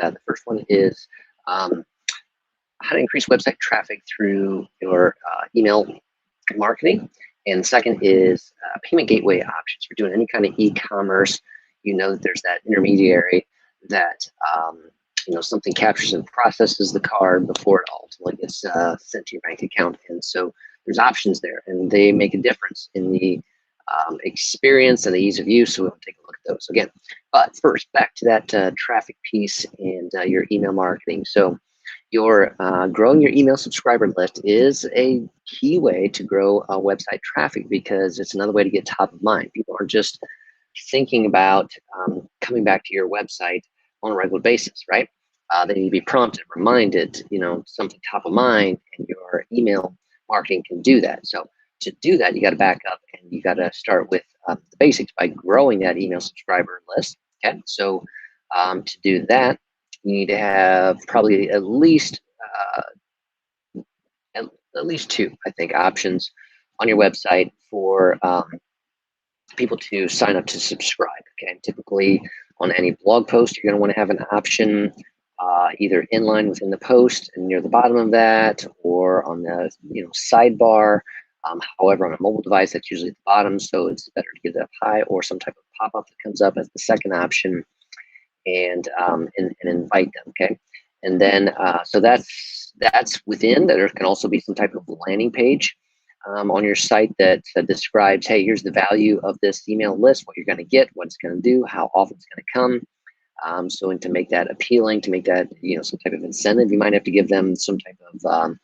The first one is how to increase website traffic through your email marketing. And the second is payment gateway options. If you're doing any kind of e-commerce, you know that there's that intermediary that something captures and processes the card before it ultimately gets sent to your bank account. And so there's options there, and they make a difference in the experience and the ease of use. So we'll take a look at those again. But first, back to that traffic piece and your email marketing. So your growing your email subscriber list is a key way to grow website traffic, because it's another way to get top of mind. People aren't just thinking about coming back to your website on a regular basis, right? They need to be prompted, reminded, something top of mind, and your email marketing can do that. So to do that, you got to back up and you got to start with the basics by growing that email subscriber list. Okay, so to do that, you need to have probably at least two, I think, options on your website for people to sign up to subscribe. Okay, typically on any blog post, you're going to want to have an option either inline within the post and near the bottom of that, or on the sidebar. However, on a mobile device, that's usually at the bottom, so it's better to get that up high, or some type of pop-up that comes up as the second option, and invite them. Okay, and then so that's within. There can also be some type of landing page on your site that describes, hey, here's the value of this email list, what you're going to get, what it's going to do, how often it's going to come. So, and to make that appealing, to make that some type of incentive, you might have to give them some type of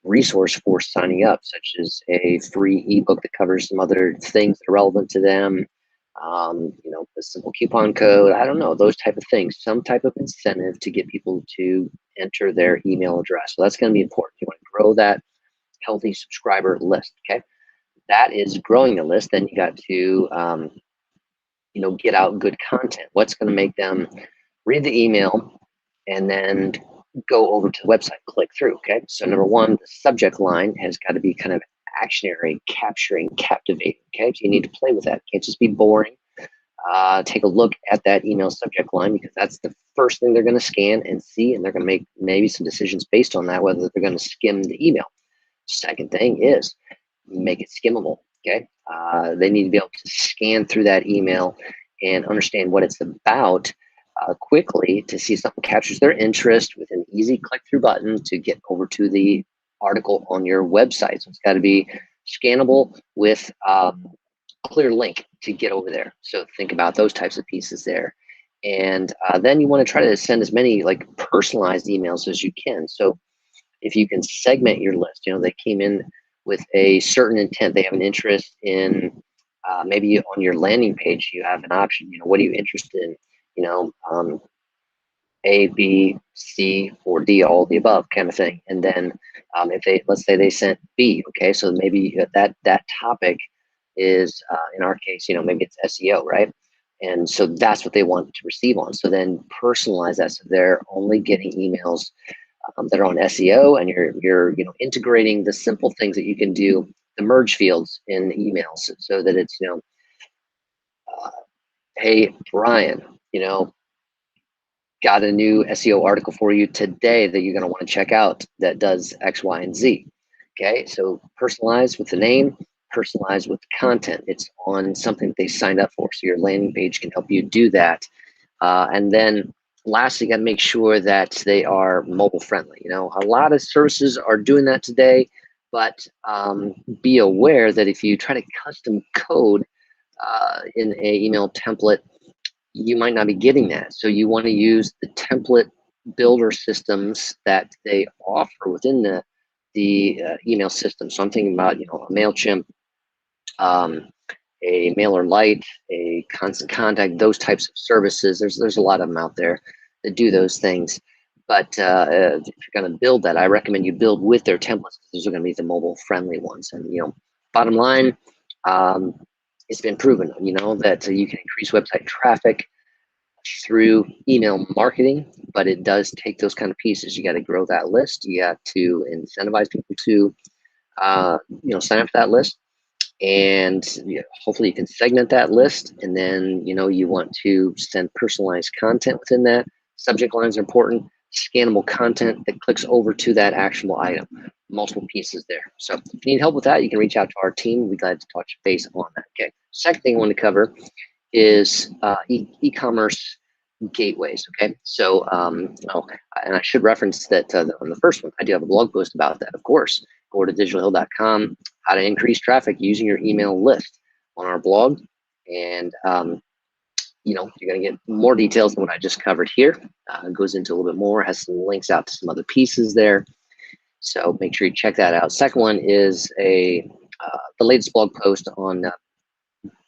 resource for signing up, such as a free ebook that covers some other things that are relevant to them. A simple coupon code, I don't know, those type of things, some type of incentive to get people to enter their email address. So that's going to be important. You want to grow that healthy subscriber list. Okay, that is growing the list. Then you got to get out good content. What's going to make them read the email and then go over to the website, click through. Okay, so number one, the subject line has got to be kind of actionary, capturing, captivating. Okay, so you need to play with that. It can't just be boring. Take a look at that email subject line, because that's the first thing they're going to scan and see, and they're going to make maybe some decisions based on that, whether they're going to skim the email. Second thing is make it skimmable. Okay, they need to be able to scan through that email and understand what it's about quickly, to see if something captures their interest with an easy click-through button to get over to the article on your website. So it's got to be scannable with a clear link to get over there. So think about those types of pieces there. And then you want to try to send as many personalized emails as you can. So if you can segment your list, they came in with a certain intent, they have an interest in maybe on your landing page, you have an option, what are you interested in? A, B, C, or D, all of the above kind of thing. And then let's say they sent B, okay, so maybe that topic is, in our case, maybe it's SEO, right? And so that's what they want to receive on. So then personalize that, so they're only getting emails that are on SEO, and you're integrating the simple things that you can do, the merge fields in emails, so that it's hey Brian, got a new SEO article for you today that you're going to want to check out that does X, Y, and Z. Okay, so personalize with the name, personalize with the content. It's on something that they signed up for, so your landing page can help you do that. And then lastly, you got to make sure that they are mobile friendly. A lot of services are doing that today, but be aware that if you try to custom code in a email template, you might not be getting that. So you want to use the template builder systems that they offer within the email system. So I'm thinking about a MailChimp, a MailerLite, a Constant Contact, those types of services. There's a lot of them out there that do those things. But if you're going to build that, I recommend you build with their templates. Those are going to be the mobile friendly ones. And bottom line, it's been proven, that you can increase website traffic through email marketing, but it does take those kind of pieces. You got to grow that list. You got to incentivize people to, sign up for that list, and hopefully you can segment that list. And then, you want to send personalized content within that, Subject lines are important. Scannable content that clicks over to that actionable item. Multiple pieces there. So if you need help with that, you can reach out to our team. We'd be glad to touch base on that. Okay. Second thing I want to cover is e-commerce gateways. Okay. So, and I should reference that on the first one, I do have a blog post about that, of course. Go to digitalhill.com, how to increase traffic using your email list on our blog. And, you're going to get more details than what I just covered here. It goes into a little bit more, has some links out to some other pieces there. So make sure you check that out. Second one is the latest blog post on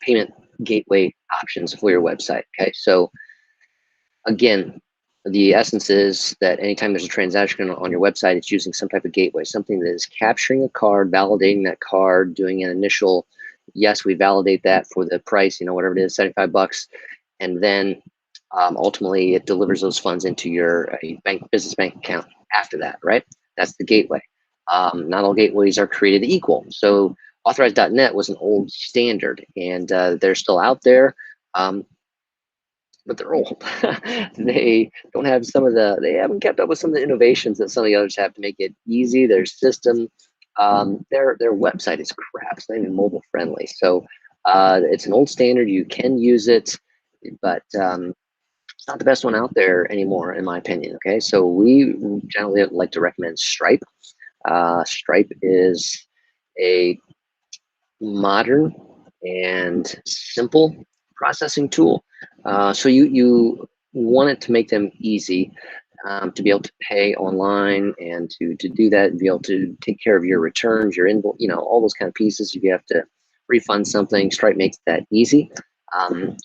payment gateway options for your website. Okay, so again, the essence is that anytime there's a transaction on your website, it's using some type of gateway, something that is capturing a card, validating that card, doing an initial, yes, we validate that for the price, whatever it is, $75, and then ultimately it delivers those funds into your business bank account after that, right? That's the gateway. Not all gateways are created equal. So authorized.net was an old standard, and they're still out there. But they're old. They don't have they haven't kept up with some of the innovations that some of the others have to make it easy. Their system, their website is crap. It's not even mobile friendly. So it's an old standard. You can use it, but it's not the best one out there anymore, in my opinion. Okay, so we generally like to recommend Stripe. Stripe is a modern and simple processing tool. So you want it to make them easy to be able to pay online and to do that and be able to take care of your returns, your invoice, all those kind of pieces. If you have to refund something, Stripe makes that easy.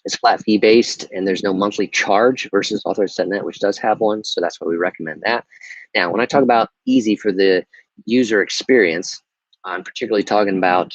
It's flat fee based and there's no monthly charge versus Authorized.net, which does have one. So that's why we recommend that. Now, when I talk about easy for the user experience, I'm particularly talking about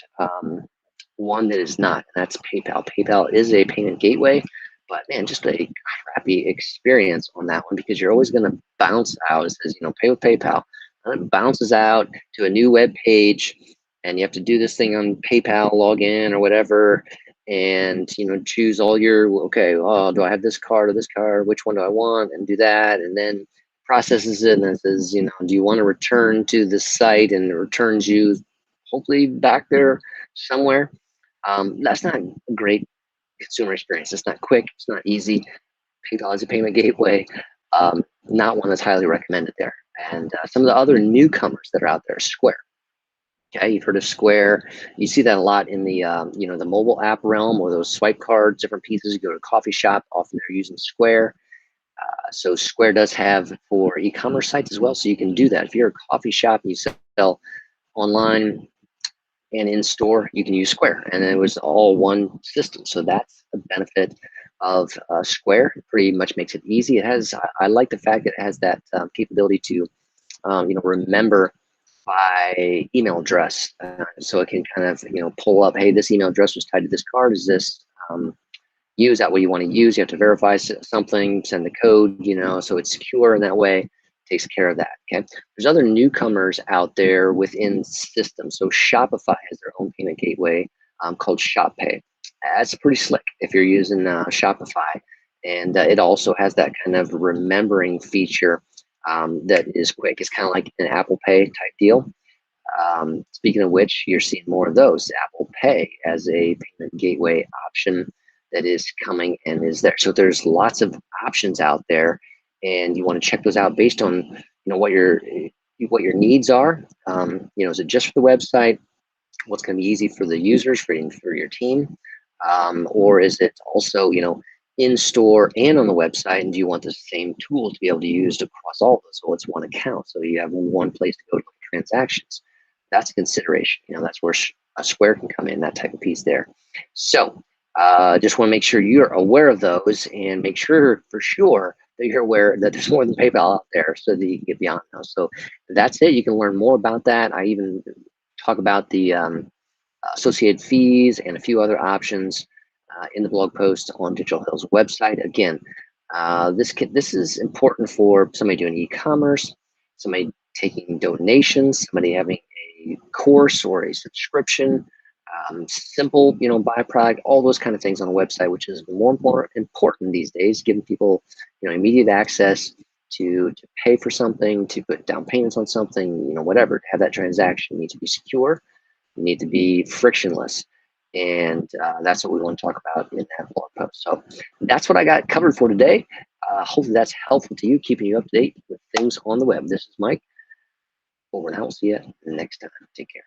one that is not, and that's PayPal. PayPal is a payment gateway, but man, just a crappy experience on that one because you're always going to bounce out. It says, pay with PayPal, and it bounces out to a new web page, and you have to do this thing on PayPal, log in or whatever, and choose all your do I have this card or this card? Which one do I want? And do that, and then processes it and it says, do you want to return to the site? And it returns you hopefully back there somewhere. That's not a great consumer experience. It's not quick. It's not easy. PayPal is a payment gateway. Not one that's highly recommended there. And some of the other newcomers that are out there, Square. Okay, you've heard of Square. You see that a lot in the the mobile app realm or those swipe cards, different pieces. You go to a coffee shop, often they're using Square. So Square does have for e-commerce sites as well. So you can do that. If you're a coffee shop and you sell online and in store, you can use Square, and it was all one system. So that's a benefit of Square. It pretty much makes it easy. It has, I like the fact that it has that capability to, remember by email address. So it can kind of, pull up, hey, this email address was tied to this card. Is this use that what you want to use? You have to verify something, send the code, so it's secure in that way. Takes care of that. Okay. There's other newcomers out there within systems. So Shopify has their own payment gateway called ShopPay. That's pretty slick if you're using Shopify, and it also has that kind of remembering feature that is quick. It's kind of like an Apple Pay type deal. Speaking of which, you're seeing more of those. Apple Pay as a payment gateway option that is coming and is there. So there's lots of options out there, and you want to check those out based on what your needs are. Is it just for the website? What's going to be easy for the users, for your team, or is it also in store and on the website? And do you want the same tool to be able to use across all of those? So it's one account, so you have one place to go to transactions. That's a consideration. That's where a Square can come in, that type of piece there. So just want to make sure you're aware of those, and make sure for sure that you're aware that there's more than PayPal out there, so that you can get beyond those. So that's it. You can learn more about that. I even talk about the associated fees and a few other options in the blog post on Digital Hill's website. Again, this is important for somebody doing e-commerce, somebody taking donations, somebody having a course or a subscription. simple, byproduct, all those kind of things on a website, which is more important these days, giving people, immediate access to pay for something, to put down payments on something, whatever, to have that transaction need to be secure, need to be frictionless. And that's what we want to talk about in that blog post. So that's what I got covered for today. Hopefully that's helpful to you, keeping you up to date with things on the web. This is Mike. Over and out. We'll see you next time. Take care.